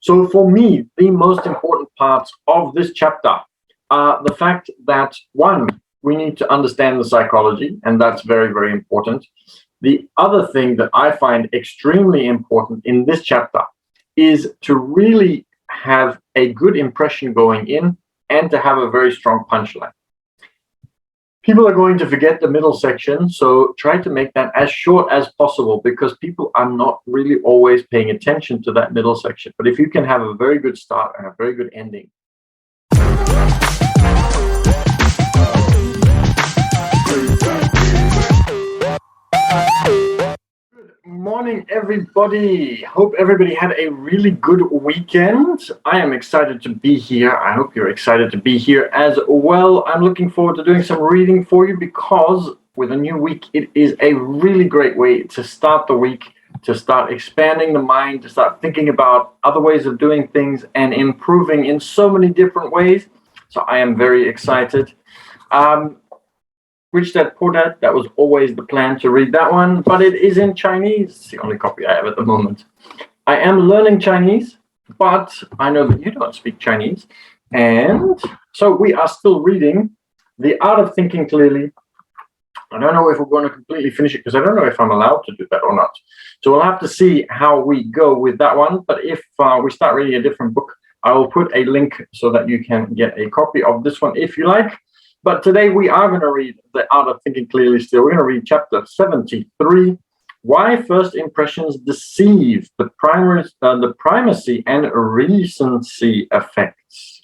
So for me, the most important parts of this chapter are the fact that, one, we need to understand the psychology, and that's very, very important. The other thing that I find extremely important in this chapter is to really have a good impression going in and to have a very strong punchline. People are going to forget the middle section, so try to make that as short as possible because people are not really always paying attention to that middle section. But if you can have a very good start and a very good ending. Morning, everybody. Hope everybody had a really good weekend. I am excited to be here. I hope you're excited to be here as well. I'm looking forward to doing some reading for you because with a new week, it is a really great way to start the week, to start expanding the mind, to start thinking about other ways of doing things and improving in so many different ways. So I am very excited. Rich Dad Poor Dad, that was always the plan to read that one, but it is in Chinese. It's the only copy I have at the moment. I am learning Chinese, but I know that you don't speak Chinese. And so we are still reading The Art of Thinking Clearly. I don't know if we're going to completely finish it because I don't know if I'm allowed to do that or not. So we'll have to see how we go with that one. But if we start reading a different book, I will put a link so that you can get a copy of this one if you like. But today we are going to read The Art of Thinking Clearly still. We're going to read chapter 73, Why First Impressions Deceive, the primacy and recency effects.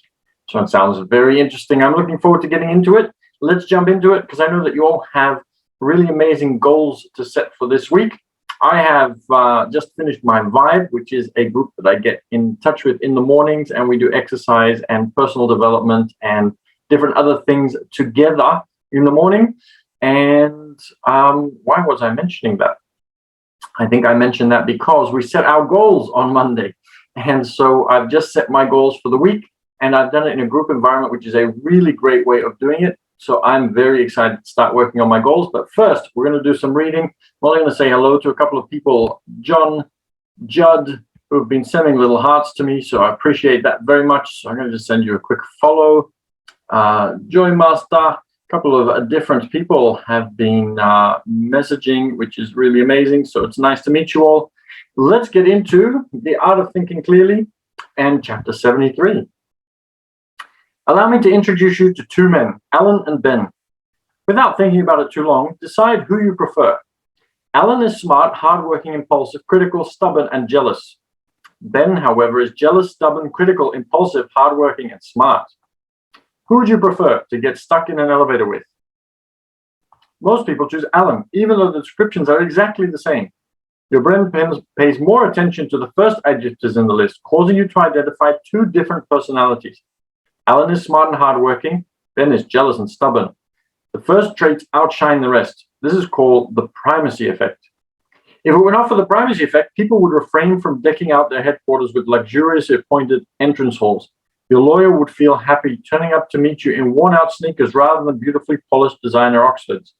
So it sounds very interesting. I'm looking forward to getting into it. Let's jump into it because I know that you all have really amazing goals to set for this week. I have just finished my Vibe, which is a group that I get in touch with in the mornings, and we do exercise and personal development and different other things together in the morning. And why was I mentioning that? I think I mentioned that because we set our goals on Monday. And so I've just set my goals for the week, and I've done it in a group environment, which is a really great way of doing it. So I'm very excited to start working on my goals. But first, we're going to do some reading. Well, I'm going to say hello to a couple of people, John, Judd, who have been sending little hearts to me. So I appreciate that very much. So I'm going to just send you a quick follow. Joy Master, a couple of different people have been messaging, which is really amazing. So it's nice to meet you all. Let's get into The Art of Thinking Clearly and chapter 73. Allow me to introduce you to two men, Alan and Ben. Without thinking about it too long, decide who you prefer. Alan is smart, hardworking, impulsive, critical, stubborn, and jealous. Ben, however, is jealous, stubborn, critical, impulsive, hardworking, and smart. Who would you prefer to get stuck in an elevator with? Most people choose Alan, even though the descriptions are exactly the same. Your brain pays more attention to the first adjectives in the list, causing you to identify two different personalities. Alan is smart and hardworking. Ben is jealous and stubborn. The first traits outshine the rest. This is called the primacy effect. If it were not for the primacy effect, people would refrain from decking out their headquarters with luxuriously appointed entrance halls. Your lawyer would feel happy turning up to meet you in worn-out sneakers rather than beautifully polished designer Oxfords.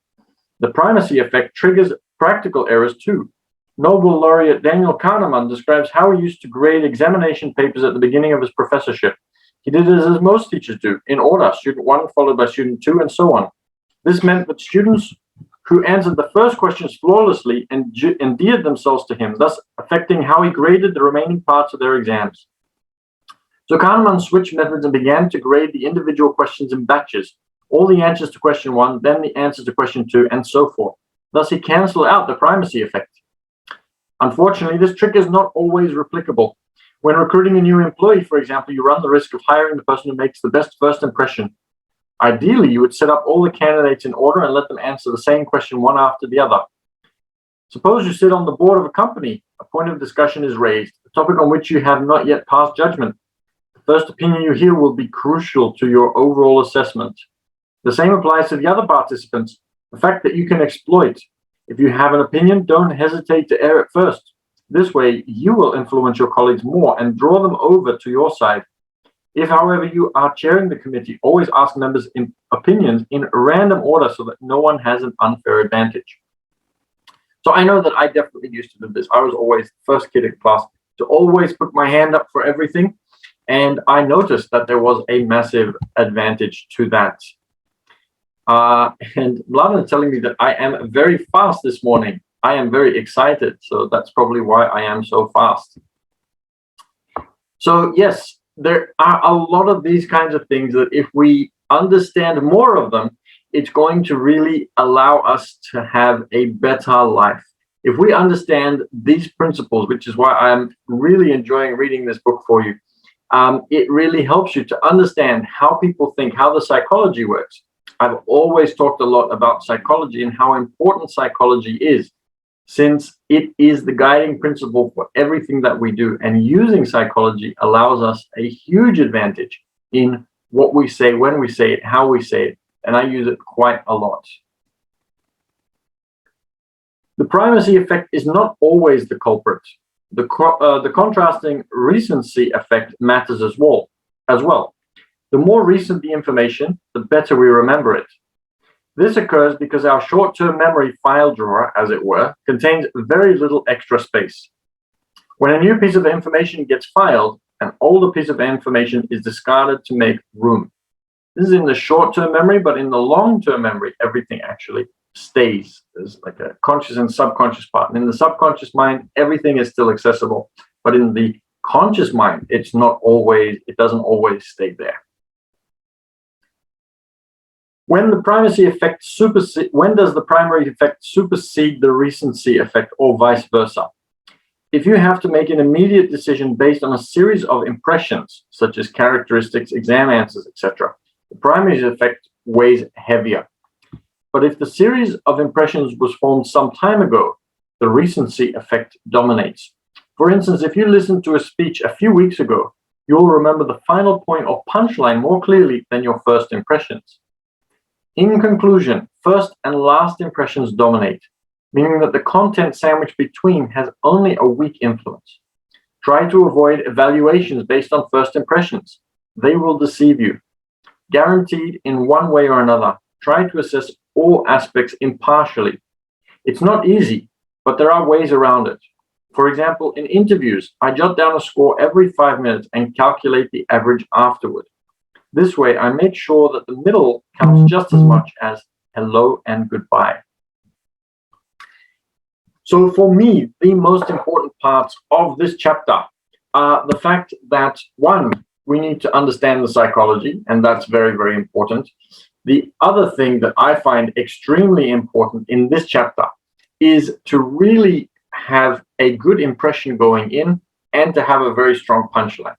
The primacy effect triggers practical errors too. Nobel laureate Daniel Kahneman describes how he used to grade examination papers at the beginning of his professorship. He did it as most teachers do, in order, student 1 followed by student 2, and so on. This meant that students who answered the first questions flawlessly endeared themselves to him, thus affecting how he graded the remaining parts of their exams. So Kahneman switched methods and began to grade the individual questions in batches, all the answers to question 1, then the answers to question 2, and so forth. Thus, he canceled out the primacy effect. Unfortunately, this trick is not always replicable. When recruiting a new employee, for example, you run the risk of hiring the person who makes the best first impression. Ideally, you would set up all the candidates in order and let them answer the same question one after the other. Suppose you sit on the board of a company. A point of discussion is raised, a topic on which you have not yet passed judgment. First opinion you hear will be crucial to your overall assessment. The same applies to the other participants, the fact that you can exploit. If you have an opinion, don't hesitate to air it first. This way, you will influence your colleagues more and draw them over to your side. If, however, you are chairing the committee, always ask members' opinions in random order so that no one has an unfair advantage. So I know that I definitely used to do this. I was always the first kid in class to always put my hand up for everything. And I noticed that there was a massive advantage to that. And Mladen is telling me that I am very fast this morning. I am very excited. So that's probably why I am so fast. So yes, there are a lot of these kinds of things that if we understand more of them, it's going to really allow us to have a better life. If we understand these principles, which is why I'm really enjoying reading this book for you, it really helps you to understand how people think, how the psychology works. I've always talked a lot about psychology and how important psychology is, since it is the guiding principle for everything that we do. And using psychology allows us a huge advantage in what we say, when we say it, how we say it. And I use it quite a lot. The primacy effect is not always the culprit. The contrasting recency effect matters as well. The more recent the information, the better we remember it. This occurs because our short-term memory file drawer, as it were, contains very little extra space. When a new piece of information gets filed, an older piece of information is discarded to make room. This is in the short-term memory, but in the long-term memory, everything actually stays. There's like a conscious and subconscious part. And in the subconscious mind, everything is still accessible. But in the conscious mind, it doesn't always stay there. When does the primary effect supersede the recency effect, or vice versa? If you have to make an immediate decision based on a series of impressions, such as characteristics, exam answers, etc., the primary effect weighs heavier. But if the series of impressions was formed some time ago, the recency effect dominates. For instance, if you listen to a speech a few weeks ago, you'll remember the final point or punchline more clearly than your first impressions. In conclusion, first and last impressions dominate, meaning that the content sandwiched between has only a weak influence. Try to avoid evaluations based on first impressions. They will deceive you. Guaranteed in one way or another, try to assess all aspects impartially. It's not easy, but there are ways around it. For example, in interviews, I jot down a score every 5 minutes and calculate the average afterward. This way, I make sure that the middle counts just as much as hello and goodbye. So for me, the most important parts of this chapter are the fact that, one, we need to understand the psychology, and that's very, very important. The other thing that I find extremely important in this chapter is to really have a good impression going in and to have a very strong punchline.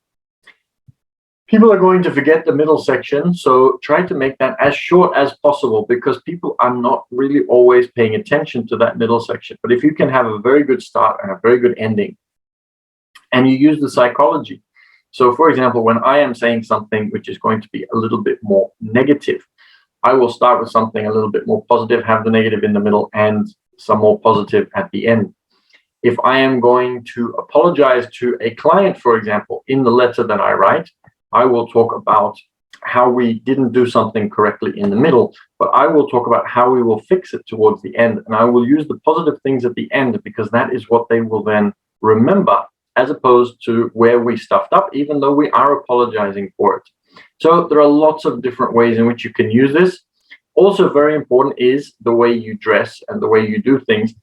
People are going to forget the middle section, so try to make that as short as possible, because people are not really always paying attention to that middle section. But if you can have a very good start and a very good ending, and you use the psychology. So for example, when I am saying something which is going to be a little bit more negative, I will start with something a little bit more positive, have the negative in the middle, and some more positive at the end. If I am going to apologize to a client, for example, in the letter that I write, I will talk about how we didn't do something correctly in the middle, but I will talk about how we will fix it towards the end. And I will use the positive things at the end, because that is what they will then remember, as opposed to where we stuffed up, even though we are apologizing for it. So there are lots of different ways in which you can use this. Also very important is the way you dress and the way you do things.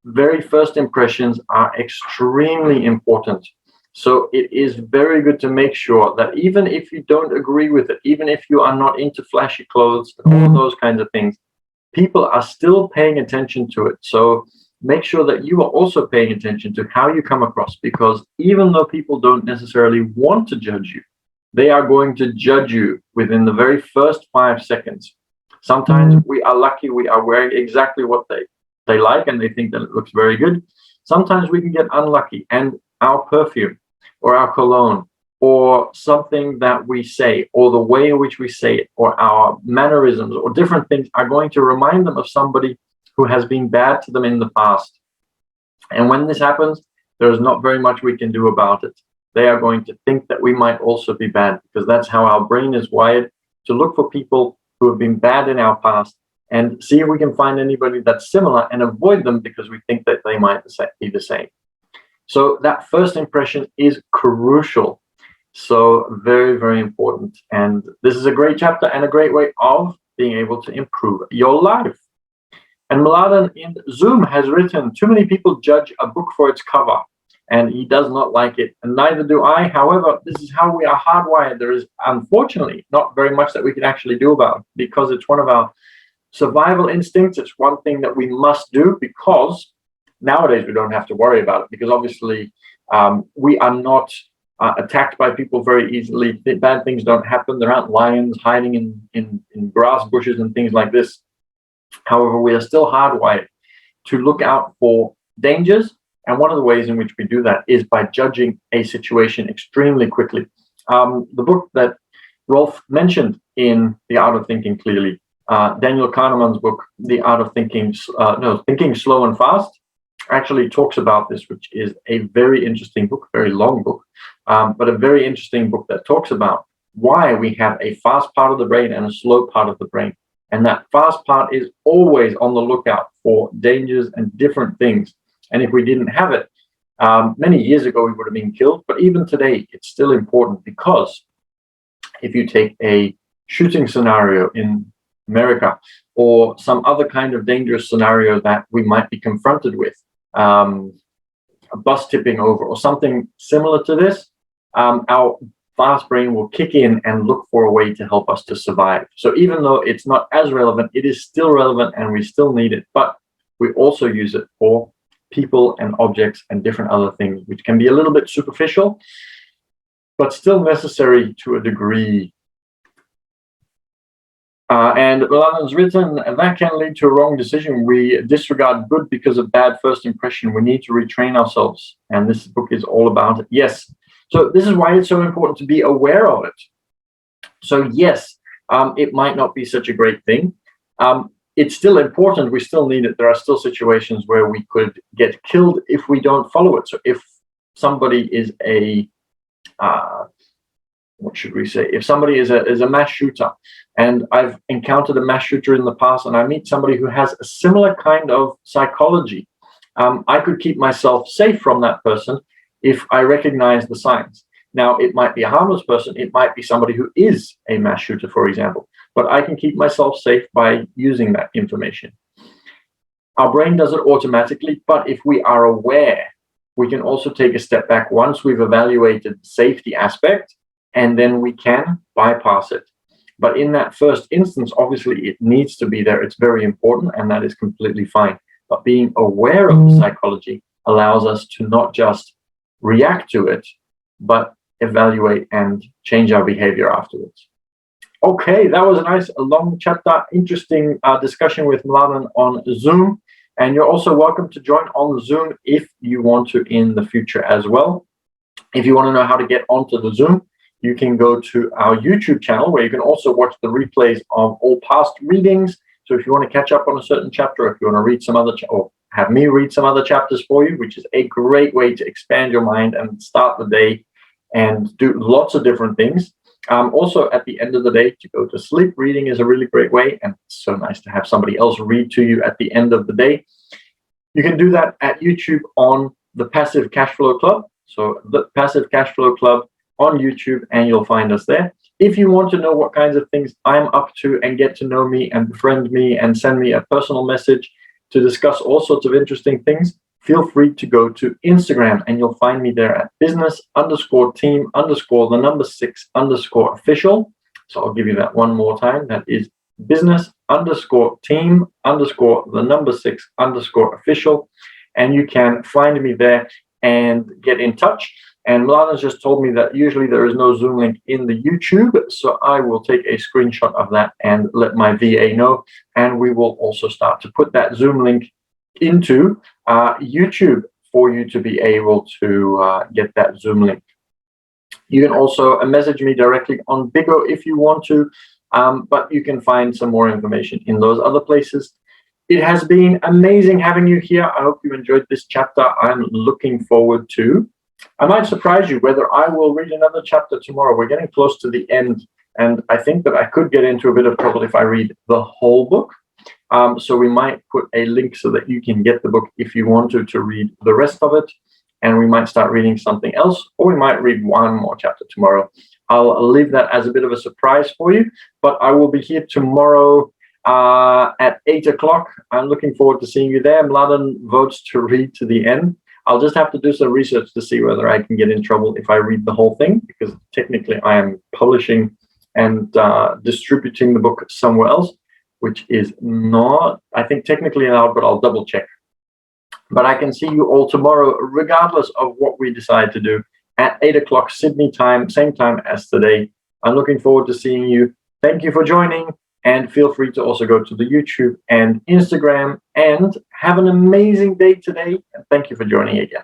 Very first impressions are extremely important. So it is very good to make sure that even if you don't agree with it, even if you are not into flashy clothes and all of those kinds of things, people are still paying attention to it. So make sure that you are also paying attention to how you come across, because even though people don't necessarily want to judge you, they are going to judge you within the very first 5 seconds. Sometimes we are lucky, we are wearing exactly what they like and they think that it looks very good. Sometimes we can get unlucky, and our perfume or our cologne or something that we say or the way in which we say it or our mannerisms or different things are going to remind them of somebody who has been bad to them in the past. And when this happens, there is not very much we can do about it. They are going to think that we might also be bad, because that's how our brain is wired, to look for people who have been bad in our past and see if we can find anybody that's similar and avoid them because we think that they might be the same. So that first impression is crucial. So very, very important. And this is a great chapter and a great way of being able to improve your life. And Mladen in Zoom has written, too many people judge a book for its cover, and he does not like it, and neither do I. However, this is how we are hardwired. There is unfortunately not very much that we can actually do about it, because it's one of our survival instincts. It's one thing that we must do, because nowadays we don't have to worry about it, because obviously we are not attacked by people very easily. Bad things don't happen. There aren't lions hiding in grass bushes and things like this. However, we are still hardwired to look out for dangers. And one of the ways in which we do that is by judging a situation extremely quickly. The book that Rolf mentioned in The Art of Thinking Clearly, Daniel Kahneman's book, The Art of Thinking, Thinking Slow and Fast, actually talks about this, which is a very interesting book, very long book, but a very interesting book that talks about why we have a fast part of the brain and a slow part of the brain. And that fast part is always on the lookout for dangers and different things. And if we didn't have it, many years ago, we would have been killed. But even today, it's still important, because if you take a shooting scenario in America or some other kind of dangerous scenario that we might be confronted with, a bus tipping over or something similar to this, our fast brain will kick in and look for a way to help us to survive. So even though it's not as relevant, it is still relevant and we still need it. But we also use it for people and objects and different other things, which can be a little bit superficial, but still necessary to a degree. And Mladen's written, that can lead to a wrong decision. We disregard good because of bad first impression. We need to retrain ourselves. And this book is all about it. Yes. So this is why it's so important to be aware of it. So yes, it might not be such a great thing. It's still important. We still need it. There are still situations where we could get killed if we don't follow it. So if somebody is a, what should we say? If somebody is a mass shooter, and I've encountered a mass shooter in the past, and I meet somebody who has a similar kind of psychology, I could keep myself safe from that person if I recognize the signs. Now, it might be a harmless person. It might be somebody who is a mass shooter, for example. But I can keep myself safe by using that information. Our brain does it automatically, but if we are aware, we can also take a step back once we've evaluated the safety aspect, and then we can bypass it. But in that first instance, obviously, it needs to be there. It's very important, and that is completely fine. But being aware of the psychology allows us to not just react to it, but evaluate and change our behavior afterwards. Okay, that was a nice long chapter, interesting discussion with Mladen on Zoom. And you're also welcome to join on Zoom if you want to in the future as well. If you want to know how to get onto the Zoom, you can go to our YouTube channel, where you can also watch the replays of all past readings. So if you want to catch up on a certain chapter, if you want to read some other, or have me read some other chapters for you, which is a great way to expand your mind and start the day and do lots of different things. Also, at the end of the day, to go to sleep, reading is a really great way, and it's so nice to have somebody else read to you at the end of the day. You can do that at YouTube on the Passive Cash Flow Club. So the Passive Cash Flow Club on YouTube, and you'll find us there. If you want to know what kinds of things I'm up to and get to know me and befriend me and send me a personal message to discuss all sorts of interesting things, feel free to go to Instagram, and you'll find me there at business_team_6_official. So I'll give you that one more time. That is business_team_6_official. And you can find me there and get in touch. And Mladen's just told me that usually there is no Zoom link in the YouTube. So I will take a screenshot of that and let my VA know. And we will also start to put that Zoom link into YouTube for you to be able to get that Zoom link. You can also message me directly on BIGO if you want to, but you can find some more information in those other places. It has been amazing having you here. I hope you enjoyed this chapter. I'm looking forward to, I might surprise you whether I will read another chapter tomorrow. We're getting close to the end, and I think that I could get into a bit of trouble if I read the whole book. So we might put a link so that you can get the book if you want to read the rest of it. and we might start reading something else, or we might read one more chapter tomorrow. I'll leave that as a bit of a surprise for you, but I will be here tomorrow at 8 o'clock. I'm looking forward to seeing you there. Mladen votes to read to the end. I'll just have to do some research to see whether I can get in trouble if I read the whole thing, because technically I am publishing and distributing the book somewhere else, which is not, I think, technically allowed, but I'll double check. But I can see you all tomorrow, regardless of what we decide to do, at 8 o'clock Sydney time, same time as today. I'm looking forward to seeing you. Thank you for joining, and feel free to also go to the YouTube and Instagram, and have an amazing day today. And thank you for joining again.